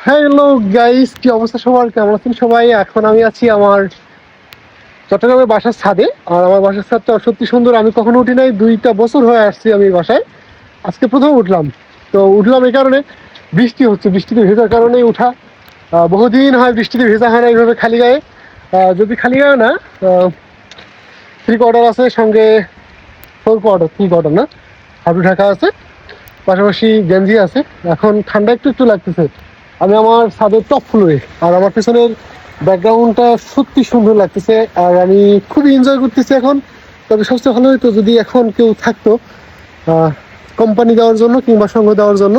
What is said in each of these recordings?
Hello guys, কি অবস্থা সবার? কেমন আছেন সবাই? এখন আমি আছি আমার চট্টগ্রামের বাসার ছাদে। আর আমার বাসার ছাদটা সত্যি সুন্দর। আমি কখনো উঠি নাই, 2টা বছর হয়ে আসছি আমি এই বাসায়। আজকে প্রথম উঠলাম। তো উঠলাম এই কারণে, বৃষ্টি হচ্ছে, বৃষ্টিতে ভেজার কারণেই উঠা। বহুদিন হয় বৃষ্টিতে ভেজা হয় না এইভাবে খালি গায়ে। যদি খালি গায়ে না, 3 কোয়ার্টার আছে, সঙ্গে 4 কোয়ার্টার, 3 কোয়ার্টার না, হাঁটু ঢাকা আছে, পাশাপাশি গেঞ্জি আছে। এখন ঠান্ডা একটু একটু লাগতেছে। আমি আমার ছাদের টপ ফ্লোরে, আর আমার পেছনের ব্যাকগ্রাউন্ডটা সত্যি সুন্দর লাগতেছে, আর আমি খুবই এনজয় করতেছি এখন। তবে সবচেয়ে ভালো হতো যদি এখন কেউ থাকতো কোম্পানি দেওয়ার জন্য কিংবা সঙ্গ দেওয়ার জন্য,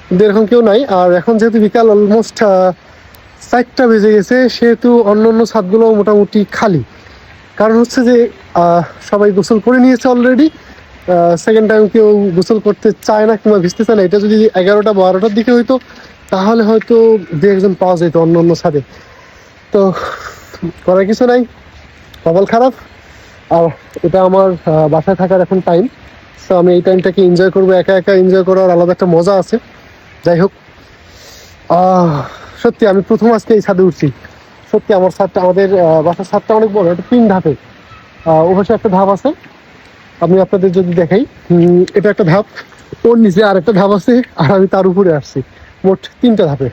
কিন্তু এরকম কেউ নাই। আর এখন যেহেতু বিকাল অলমোস্ট 4টা বেজে গেছে, সেহেতু অন্য অন্য ছাদগুলো মোটামুটি খালি। কারণ হচ্ছে যে সবাই গোসল করে নিয়েছে অলরেডি। সেকেন্ড টাইম কেউ গোসল করতে চায় না কিংবা ভিজতে চায় না। এটা যদি 11টা 12টার দিকে হইতো তাহলে হয়তো দু একজন পাওয়া যেত অন্য অন্য ছাদে। তো করার কিছু নাই, কপাল খারাপ। আর এটা আমার বাসায় থাকার এখন টাইম। তো আমি এই টাইমটাকে এনজয় করবো। একা একা এনজয় করার আলাদা একটা মজা আছে। যাই হোক, আহ সত্যি আমি প্রথম আজকে এই ছাদে উঠছি। সত্যি আমার ছাদটা, আমাদের বাসার ছাদটা অনেক বড়, এটা 3 ধাপে। ওপাশে একটা ধাপ আছে, আমি আপনাদের যদি দেখাই, এটা একটা ধাপ, ওর নিচে আর একটা ধাপ আছে, আর আমি তার উপরে আসছি। মোট 3টা ধাপে।